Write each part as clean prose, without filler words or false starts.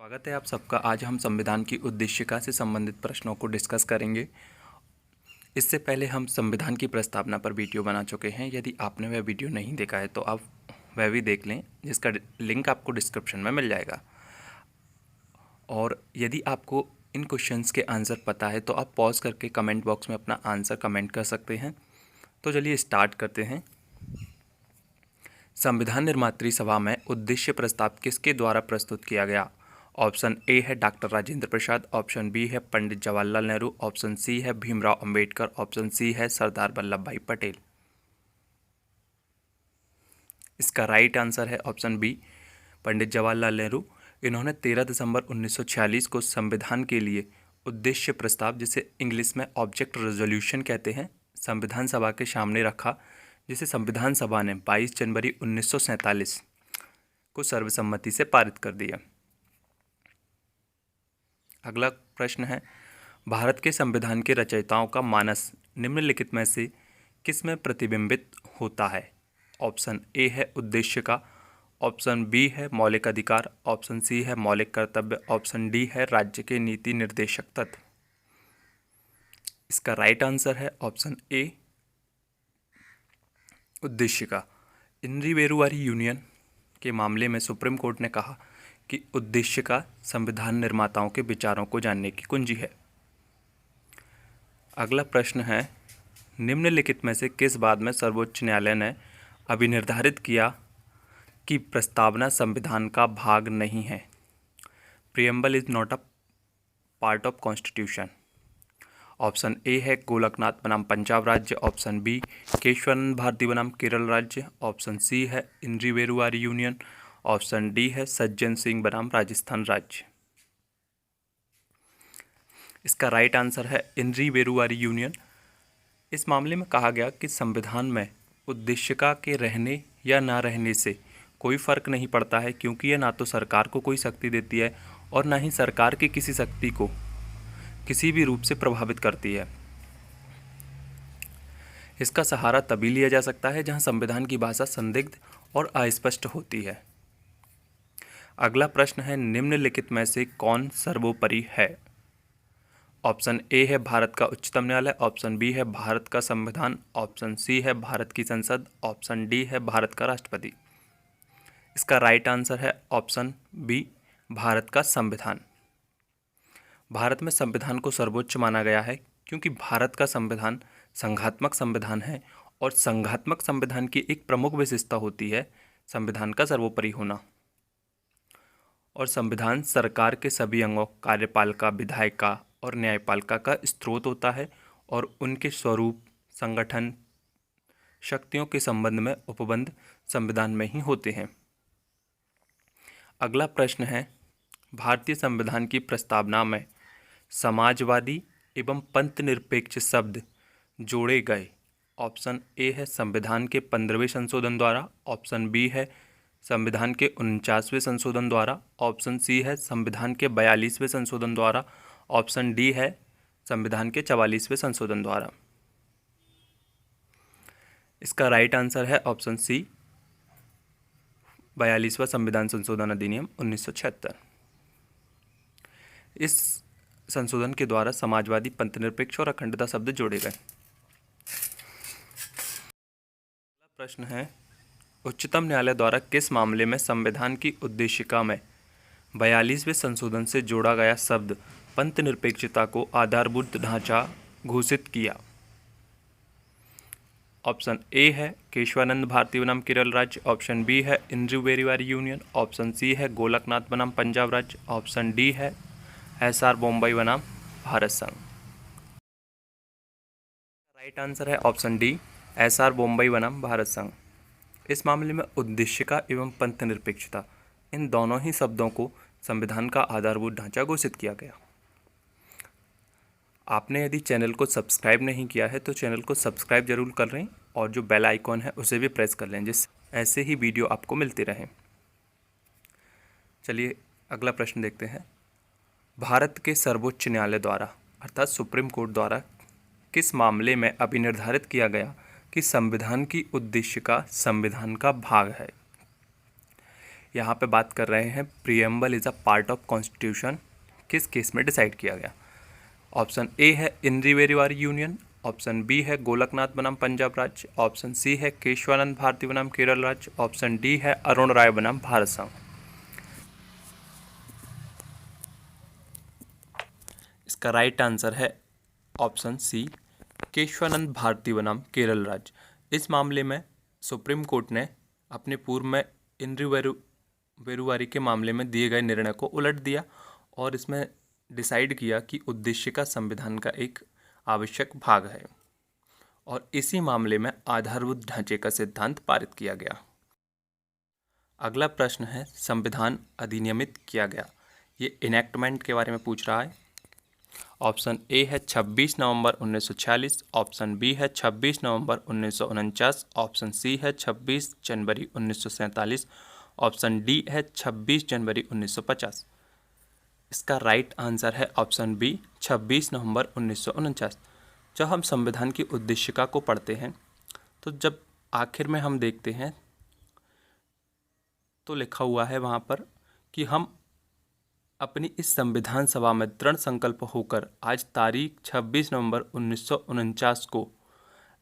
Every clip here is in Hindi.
स्वागत है आप सबका। आज हम संविधान की उद्देशिका से संबंधित प्रश्नों को डिस्कस करेंगे। इससे पहले हम संविधान की प्रस्तावना पर वीडियो बना चुके हैं। यदि आपने वह वीडियो नहीं देखा है तो आप वह भी देख लें, जिसका लिंक आपको डिस्क्रिप्शन में मिल जाएगा। और यदि आपको इन क्वेश्चंस के आंसर पता है तो आप पॉज करके कमेंट बॉक्स में अपना आंसर कमेंट कर सकते हैं। तो चलिए स्टार्ट करते हैं। संविधान निर्मात्री सभा में उद्देश्य प्रस्ताव किसके द्वारा प्रस्तुत किया गया? ऑप्शन ए है doctor Rajendra Prasad, option B है पंडित जवाहरलाल नेहरू, ऑप्शन सी है भीमराव अंबेडकर, ऑप्शन सी है सरदार वल्लभ भाई पटेल। इसका राइट आंसर है ऑप्शन बी, पंडित जवाहरलाल नेहरू। इन्होंने 13 दिसंबर 1946 को संविधान के लिए उद्देश्य प्रस्ताव, जिसे इंग्लिश में ऑब्जेक्ट रेजोल्यूशन कहते हैं, संविधान सभा के सामने रखा, जिसे संविधान सभा ने 22 जनवरी 1947 को सर्वसम्मति से पारित कर दिया। अगला प्रश्न है, भारत के संविधान के रचयिताओं का मानस निम्नलिखित में से किस में प्रतिबिंबित होता है? ऑप्शन ए है उद्देश्य का, ऑप्शन बी है मौलिक अधिकार, ऑप्शन सी है मौलिक कर्तव्य, ऑप्शन डी है राज्य के नीति निर्देशक तत्व। इसका राइट आंसर है ऑप्शन ए, उद्देश्य का। इंद्रीवेरुवारी यूनियन के मामले में सुप्रीम कोर्ट ने कहा कि उद्देश्य का संविधान निर्माताओं के विचारों को जानने की कुंजी है। अगला प्रश्न है, निम्नलिखित में से किस बात में सर्वोच्च न्यायालय ने अभिनिर्धारित किया कि प्रस्तावना संविधान का भाग नहीं है? Preamble is not a part of constitution. Option A है गोलकनाथ बनाम पंजाब राज्य, ऑप्शन बी केशवानंद भारती बनाम केरल राज्य, ऑप्शन सी है इंद्रीवेरुवारी यूनियन, ऑप्शन डी है सज्जन सिंह बनाम राजस्थान राज्य। इसका राइट आंसर है इंद्रीवेरुवारी यूनियन। इस मामले में कहा गया कि संविधान में उद्देशिका के रहने या ना रहने से कोई फर्क नहीं पड़ता है, क्योंकि यह ना तो सरकार को कोई शक्ति देती है और ना ही सरकार की किसी शक्ति को किसी भी रूप से प्रभावित करती है। इसका सहारा तभी लिया जा सकता है जहां संविधान की भाषा संदिग्ध और अस्पष्ट होती है। अगला प्रश्न है, निम्नलिखित में से कौन सर्वोपरि है? ऑप्शन ए है भारत का उच्चतम न्यायालय, ऑप्शन बी है भारत का संविधान, ऑप्शन सी है भारत की संसद, ऑप्शन डी है भारत का राष्ट्रपति। इसका राइट आंसर है ऑप्शन बी, भारत का संविधान। भारत में संविधान को सर्वोच्च माना गया है क्योंकि भारत का संविधान संघात्मक संविधान है और संघात्मक संविधान की एक प्रमुख विशेषता होती है संविधान का सर्वोपरि होना। और संविधान सरकार के सभी अंगों, कार्यपालिका, विधायिका और न्यायपालिका का स्रोत होता है और उनके स्वरूप, संगठन, शक्तियों के संबंध में उपबंध संविधान में ही होते हैं। अगला प्रश्न है, भारतीय संविधान की प्रस्तावना में समाजवादी एवं पंथ निरपेक्ष शब्द जोड़े गए। ऑप्शन ए है संविधान के 15वें संशोधन द्वारा, ऑप्शन बी है संविधान के 49वें संशोधन द्वारा, ऑप्शन सी है संविधान के 42वें संशोधन द्वारा, ऑप्शन डी है संविधान के 44वें संशोधन द्वारा। इसका राइट आंसर है ऑप्शन सी, 42वां संविधान संशोधन अधिनियम 1976। इस संशोधन के द्वारा समाजवादी, पंथनिरपेक्ष और अखंडता शब्द जोड़े गए। अगला प्रश्न है, उच्चतम न्यायालय द्वारा किस मामले में संविधान की उद्देशिका में 42वें संशोधन से जोड़ा गया शब्द पंथ निरपेक्षता को आधारभूत ढांचा घोषित किया? ऑप्शन ए है केशवानंद भारती बनाम केरल राज्य, ऑप्शन बी है इंद्रीवेरुवारी यूनियन, ऑप्शन सी है गोलकनाथ बनाम पंजाब राज्य, ऑप्शन डी है एसआर बॉम्बई बनाम भारत संघ। राइट आंसर है ऑप्शन डी, एसआर बॉम्बई बनाम भारत संघ। इस मामले में उद्देशिका एवं पंथ निरपेक्षता, इन दोनों ही शब्दों को संविधान का आधारभूत ढांचा घोषित किया गया। आपने यदि चैनल को सब्सक्राइब नहीं किया है तो चैनल को सब्सक्राइब जरूर कर लें और जो बेल आइकॉन है उसे भी प्रेस कर लें, जिससे ऐसे ही वीडियो आपको मिलते रहें। चलिए अगला प्रश्न देखते हैं, भारत के सर्वोच्च न्यायालय द्वारा अर्थात सुप्रीम कोर्ट द्वारा किस मामले में अभिनिर्धारित किया गया कि संविधान की उद्देशिका संविधान का भाग है? यहाँ पे बात कर रहे हैं preamble is a part of constitution किस केस में डिसाइड किया गया। ऑप्शन ए है इंद्री वेरीवारी यूनियन, ऑप्शन बी है गोलकनाथ बनाम पंजाब राज्य, ऑप्शन सी है केशवानंद भारती बनाम केरल राज्य, ऑप्शन डी है अरुण राय बनाम भारत संघ। इसका राइट आंसर है ऑप्शन सी केशवानंद भारती बनाम केरल राज्य। इस मामले में सुप्रीम कोर्ट ने अपने पूर्व में इंद्री वेरुवारी के मामले में दिए गए निर्णय को उलट दिया और इसमें डिसाइड किया कि उद्देश्य का संविधान का एक आवश्यक भाग है और इसी मामले में आधारभूत ढांचे का सिद्धांत पारित किया गया। अगला प्रश्न है संविधान अधिनियमित किया गया, ये इनेक्टमेंट के बारे में पूछ रहा है। ऑप्शन ए है 26 नवंबर 1946, ऑप्शन बी है 26 नवंबर 1949, ऑप्शन सी है 26 जनवरी 1947, ऑप्शन डी है 26 जनवरी 1950। इसका राइट आंसर है ऑप्शन बी 26 नवंबर 1949। जब हम संविधान की उद्देशिका को पढ़ते हैं तो जब आखिर में हम देखते हैं तो लिखा हुआ है वहाँ पर कि हम अपनी इस संविधान सभा में दृढ़ संकल्प होकर आज तारीख 26 नवंबर 1949 को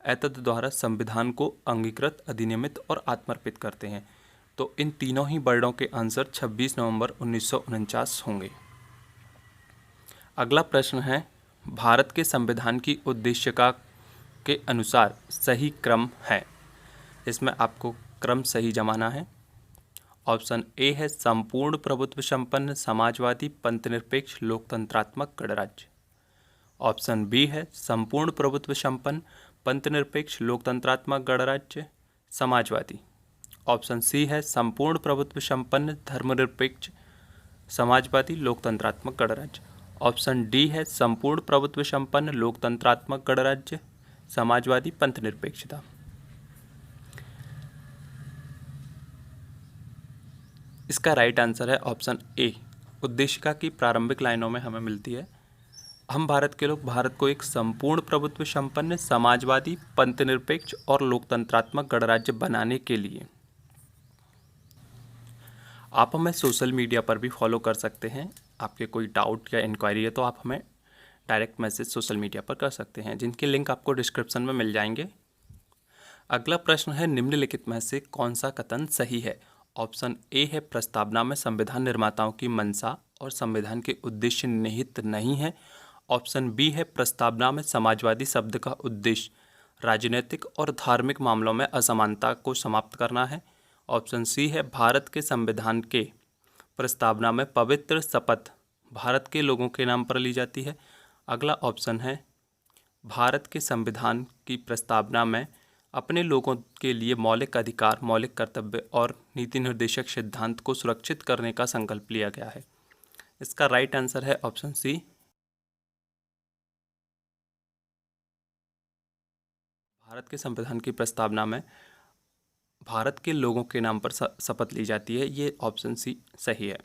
एतद द्वारा संविधान को अंगीकृत, अधिनियमित और आत्मर्पित करते हैं। तो इन तीनों ही वर्डों के आंसर 26 नवंबर 1949 होंगे। अगला प्रश्न है भारत के संविधान की उद्देशिका के अनुसार सही क्रम है। इसमें आपको क्रम सही जमाना है। ऑप्शन ए है संपूर्ण प्रभुत्व संपन्न समाजवादी पंथनिरपेक्ष लोकतंत्रात्मक गणराज्य, ऑप्शन बी है संपूर्ण प्रभुत्व संपन्न पंथनिरपेक्ष लोकतंत्रात्मक गणराज्य समाजवादी, ऑप्शन सी है संपूर्ण प्रभुत्व संपन्न धर्मनिरपेक्ष समाजवादी लोकतंत्रात्मक गणराज्य, ऑप्शन डी है संपूर्ण प्रभुत्व संपन्न लोकतंत्रात्मक गणराज्य समाजवादी पंथनिरपेक्षता। इसका राइट आंसर है ऑप्शन ए। उद्देशिका की प्रारंभिक लाइनों में हमें मिलती है, हम भारत के लोग भारत को एक संपूर्ण प्रभुत्व संपन्न समाजवादी पंथनिरपेक्ष और लोकतंत्रात्मक गणराज्य बनाने के लिए। आप हमें सोशल मीडिया पर भी फॉलो कर सकते हैं। आपके कोई डाउट या इंक्वायरी है तो आप हमें डायरेक्ट मैसेज सोशल मीडिया पर कर सकते हैं, जिनके लिंक आपको डिस्क्रिप्शन में मिल जाएंगे। अगला प्रश्न है निम्नलिखित में से कौन सा कथन सही है। ऑप्शन ए है प्रस्तावना में संविधान निर्माताओं की मंशा और संविधान के उद्देश्य निहित नहीं है, ऑप्शन बी है प्रस्तावना में समाजवादी शब्द का उद्देश्य राजनीतिक और धार्मिक मामलों में असमानता को समाप्त करना है, ऑप्शन सी है भारत के संविधान के प्रस्तावना में पवित्र शपथ भारत के लोगों के नाम पर ली जाती है। अगला ऑप्शन है भारत के संविधान की प्रस्तावना में अपने लोगों के लिए मौलिक अधिकार, मौलिक कर्तव्य और नीति निर्देशक सिद्धांत को सुरक्षित करने का संकल्प लिया गया है। इसका राइट आंसर है ऑप्शन सी। भारत के संविधान की प्रस्तावना में भारत के लोगों के नाम पर शपथ ली जाती है, ये ऑप्शन सी सही है।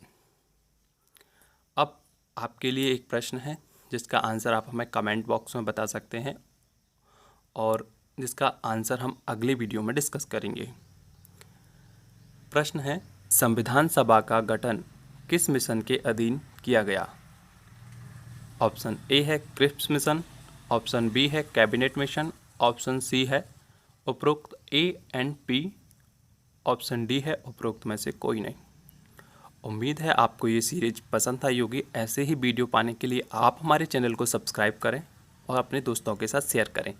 अब आपके लिए एक प्रश्न है जिसका आंसर आप हमें कमेंट बॉक्स में बता सकते हैं और जिसका आंसर हम अगले वीडियो में डिस्कस करेंगे। प्रश्न है संविधान सभा का गठन किस मिशन के अधीन किया गया। ऑप्शन ए है क्रिप्स मिशन, ऑप्शन बी है कैबिनेट मिशन, ऑप्शन सी है उपरोक्त A and P, option D है उपरोक्त में से कोई नहीं। उम्मीद है आपको ये सीरीज पसंद आई होगी। ऐसे ही वीडियो पाने के लिए आप हमारे चैनल को सब्सक्राइब करें और अपने दोस्तों के साथ शेयर करें।